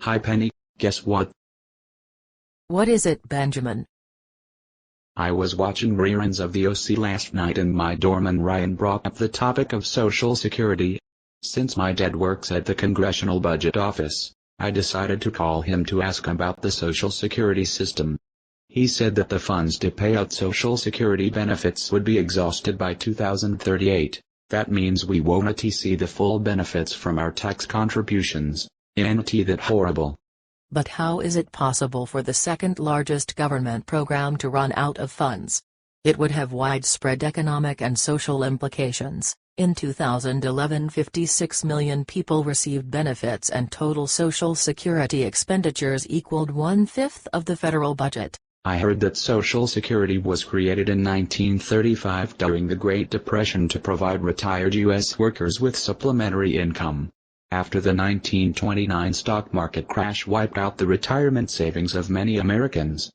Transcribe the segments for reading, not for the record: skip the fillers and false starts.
Hi Penny, guess what? What is it, Benjamin? I was watching reruns of the OC last night and my doorman Ryan brought up the topic of Social Security. Since my dad works at the Congressional Budget Office, I decided to call him to ask about the Social Security system. He said that the funds to pay out Social Security benefits would be exhausted by 2038. That means we won't see the full benefits from our tax contributions. Ain't that horrible? But how is it possible for the second largest government program to run out of funds? It would have widespread economic and social implications. In 2011, 56 million people received benefits and total Social Security expenditures equaled 1/5 of the federal budget. I heard that Social Security was created in 1935 during the Great Depression to provide retired U.S. workers with supplementary income. After the 1929 stock market crash wiped out the retirement savings of many Americans.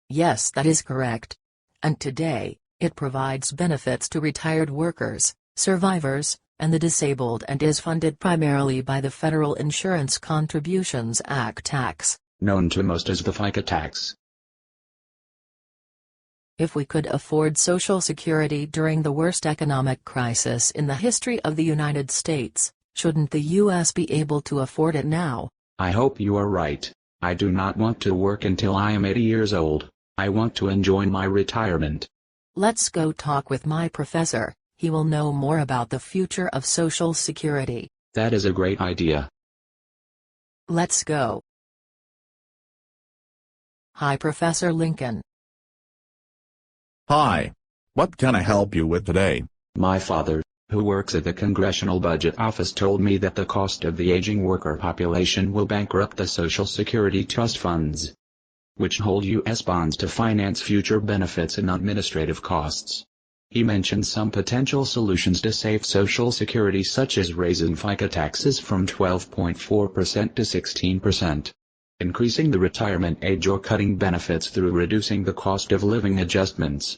Yes, that is correct. And today, it provides benefits to retired workers, survivors, and the disabled and is funded primarily by the Federal Insurance Contributions Act tax, known to most as the FICA tax. If we could afford Social Security during the worst economic crisis in the history of the United States, shouldn't the U.S. be able to afford it now? I hope you are right. I do not want to work until I am 80 years old. I want to enjoy my retirement. Let's go talk with my professor. He will know more about the future of Social Security. That is a great idea. Let's go. Hi, Professor Lincoln. Hi. What can I help you with today? My father, who works at the Congressional Budget Office, told me that the cost of the aging worker population will bankrupt the Social Security trust funds, which hold U.S. bonds to finance future benefits and administrative costs. He mentioned some potential solutions to save Social Security, such as raising FICA taxes from 12.4% to 16%, increasing the retirement age, or cutting benefits through reducing the cost of living adjustments.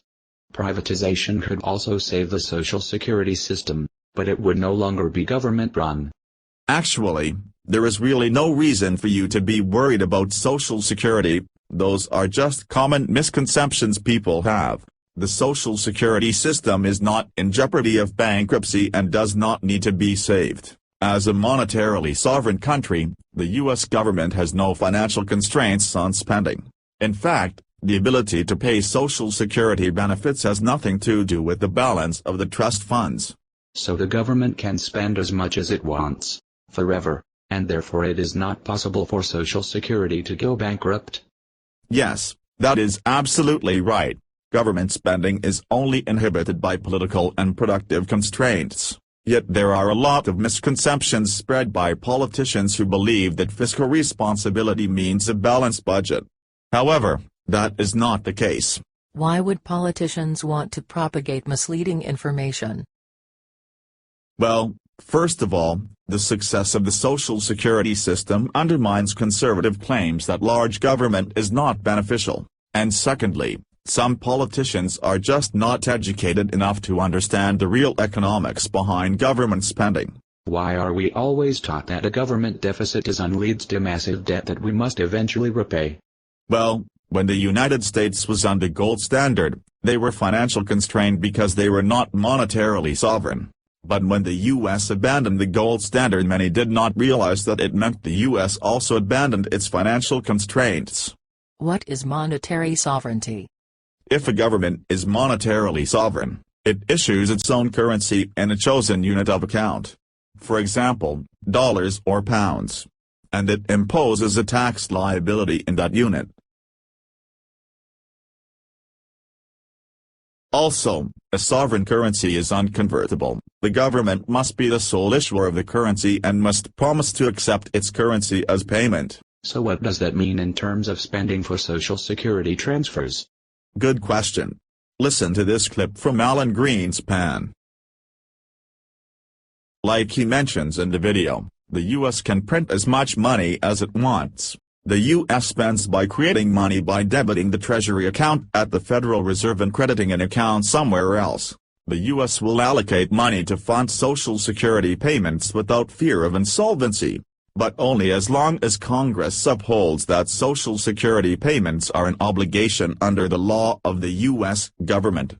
Privatization could also save the Social Security system, but it would no longer be government-run. Actually, there is really no reason for you to be worried about Social Security. Those are just common misconceptions people have. The Social Security system is not in jeopardy of bankruptcy and does not need to be saved. As a monetarily sovereign country, the U.S. government has no financial constraints on spending. In fact, the ability to pay Social Security benefits has nothing to do with the balance of the trust funds. So the government can spend as much as it wants, forever, and therefore it is not possible for Social Security to go bankrupt? Yes, that is absolutely right. Government spending is only inhibited by political and productive constraints. Yet there are a lot of misconceptions spread by politicians who believe that fiscal responsibility means a balanced budget. However, that is not the case. Why would politicians want to propagate misleading information? Well, first of all, the success of the Social Security system undermines conservative claims that large government is not beneficial. And secondly, some politicians are just not educated enough to understand the real economics behind government spending. Why are we always taught that a government deficit leads to massive debt that we must eventually repay? Well, when the United States was under gold standard, they were financial constrained because they were not monetarily sovereign. But when the U.S. abandoned the gold standard, many did not realize that it meant the U.S. also abandoned its financial constraints. What is monetary sovereignty? If a government is monetarily sovereign, it issues its own currency in a chosen unit of account. For example, dollars or pounds. And it imposes a tax liability in that unit. Also, a sovereign currency is unconvertible. The government must be the sole issuer of the currency and must promise to accept its currency as payment. So what does that mean in terms of spending for Social Security transfers? Good question. Listen to this clip from Alan Greenspan. Like he mentions in the video, the U.S. can print as much money as it wants. The U.S. spends by creating money by debiting the Treasury account at the Federal Reserve and crediting an account somewhere else. The U.S. will allocate money to fund Social Security payments without fear of insolvency. but only as long as Congress upholds that Social Security payments are an obligation under the law of the U.S. government.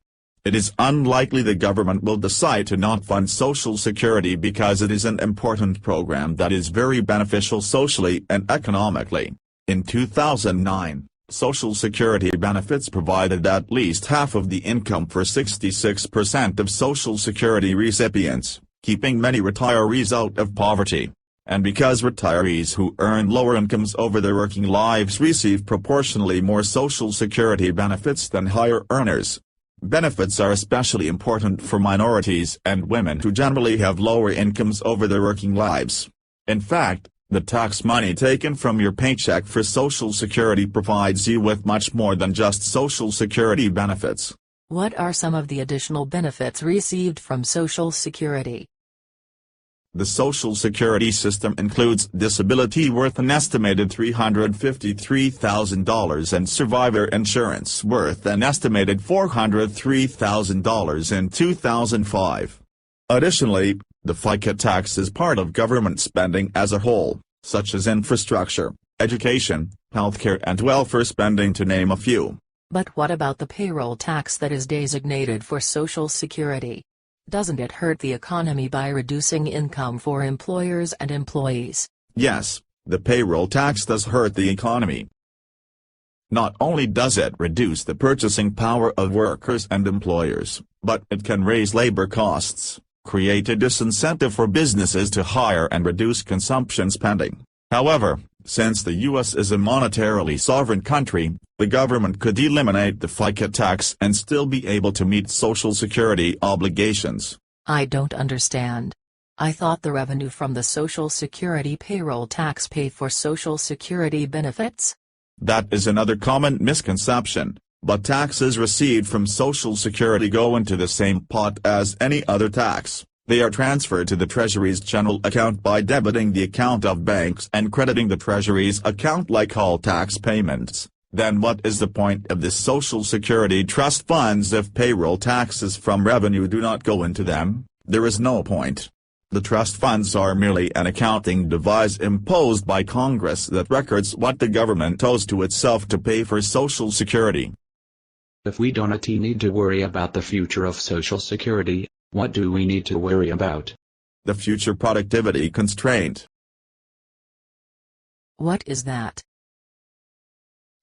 It is unlikely the government will decide to not fund Social Security because it is an important program that is very beneficial socially and economically. In 2009, Social Security benefits provided at least half of the income for 66% of Social Security recipients, keeping many retirees out of poverty. And because retirees who earn lower incomes over their working lives receive proportionally more Social Security benefits than higher earners. Benefits are especially important for minorities and women who generally have lower incomes over their working lives. In fact, the tax money taken from your paycheck for Social Security provides you with much more than just Social Security benefits. What are some of the additional benefits received from Social Security? The Social Security system includes disability worth an estimated $353,000 and survivor insurance worth an estimated $403,000 in 2005. Additionally, the FICA tax is part of government spending as a whole, such as infrastructure, education, healthcare and welfare spending to name a few. But what about the payroll tax that is designated for Social Security? Doesn't it hurt the economy by reducing income for employers and employees? Yes, the payroll tax does hurt the economy. Not only does it reduce the purchasing power of workers and employers, but it can raise labor costs, create a disincentive for businesses to hire and reduce consumption spending. However, since the U.S. is a monetarily sovereign country, the government could eliminate the FICA tax and still be able to meet Social Security obligations. I don't understand. I thought the revenue from the Social Security payroll tax pay for Social Security benefits? That is another common misconception, but taxes received from Social Security go into the same pot as any other tax. They are transferred to the Treasury's general account by debiting the account of banks and crediting the Treasury's account like all tax payments. Then what is the point of the Social Security trust funds if payroll taxes from revenue do not go into them? There is no point. The trust funds are merely an accounting device imposed by Congress that records what the government owes to itself to pay for Social Security. If we don't need to worry about the future of Social Security, what do we need to worry about? The future productivity constraint. What is that?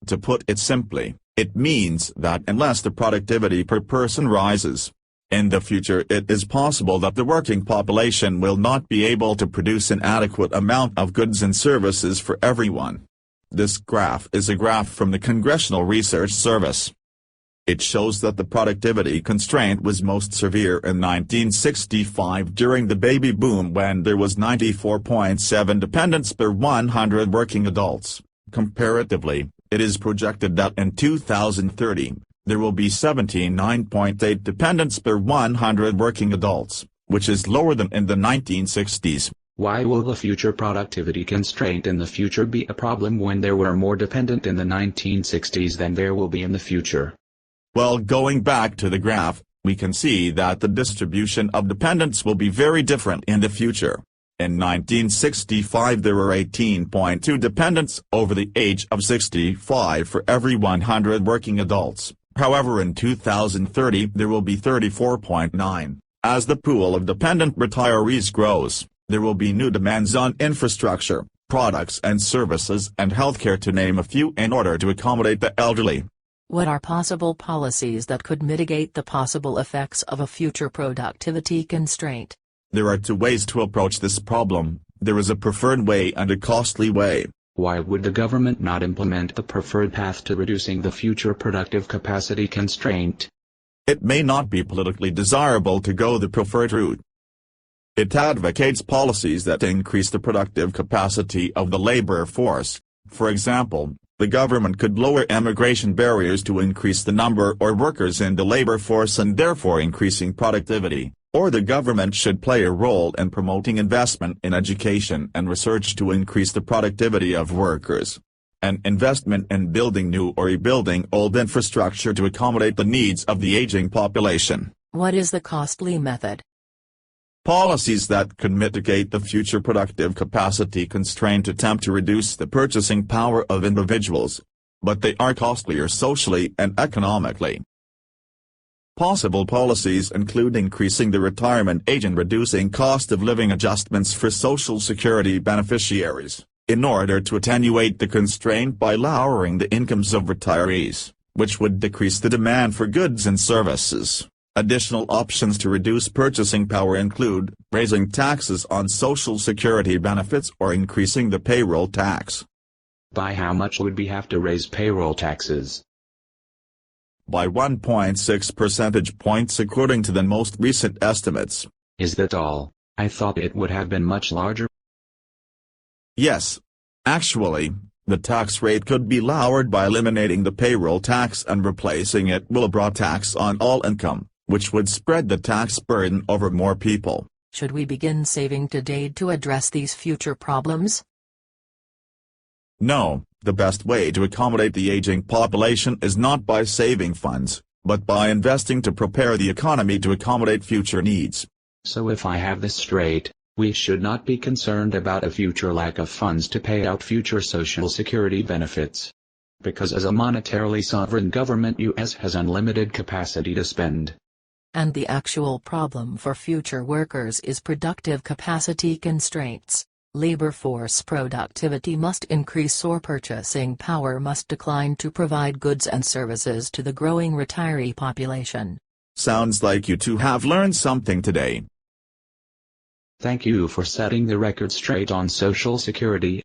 To put it simply, it means that unless the productivity per person rises, in the future it is possible that the working population will not be able to produce an adequate amount of goods and services for everyone. This graph is a graph from the Congressional Research Service. It shows that the productivity constraint was most severe in 1965 during the baby boom when there was 94.7 dependents per 100 working adults. Comparatively, it is projected that in 2030, there will be 79.8 dependents per 100 working adults, which is lower than in the 1960s. Why will the future productivity constraint in the future be a problem when there were more dependent in the 1960s than there will be in the future? Well, going back to the graph, we can see that the distribution of dependents will be very different in the future. In 1965 there were 18.2 dependents over the age of 65 for every 100 working adults. However, in 2030 there will be 34.9. As the pool of dependent retirees grows, there will be new demands on infrastructure, products and services and healthcare to name a few in order to accommodate the elderly. What are possible policies that could mitigate the possible effects of a future productivity constraint? There are two ways to approach this problem. There is a preferred way and a costly way. Why would the government not implement the preferred path to reducing the future productive capacity constraint? It may not be politically desirable to go the preferred route. It advocates policies that increase the productive capacity of the labor force. For example, the government could lower immigration barriers to increase the number of workers in the labor force and therefore increasing productivity, or the government should play a role in promoting investment in education and research to increase the productivity of workers. An investment in building new or rebuilding old infrastructure to accommodate the needs of the aging population. What is the costly method? Policies that could mitigate the future productive capacity constraint attempt to reduce the purchasing power of individuals. But they are costlier socially and economically. Possible policies include increasing the retirement age and reducing cost of living adjustments for Social Security beneficiaries, in order to attenuate the constraint by lowering the incomes of retirees, which would decrease the demand for goods and services. Additional options to reduce purchasing power include raising taxes on Social Security benefits or increasing the payroll tax. By how much would we have to raise payroll taxes? By 1.6 percentage points according to the most recent estimates. Is that all? I thought it would have been much larger. Yes. Actually, the tax rate could be lowered by eliminating the payroll tax and replacing it with a broad tax on all income, which would spread the tax burden over more people. Should we begin saving today to address these future problems? No, the best way to accommodate the aging population is not by saving funds, but by investing to prepare the economy to accommodate future needs. So if I have this straight, we should not be concerned about a future lack of funds to pay out future Social Security benefits. Because as a monetarily sovereign government, US has unlimited capacity to spend. And the actual problem for future workers is productive capacity constraints. Labor force productivity must increase or purchasing power must decline to provide goods and services to the growing retiree population. Sounds like you two have learned something today. Thank you for setting the record straight on Social Security.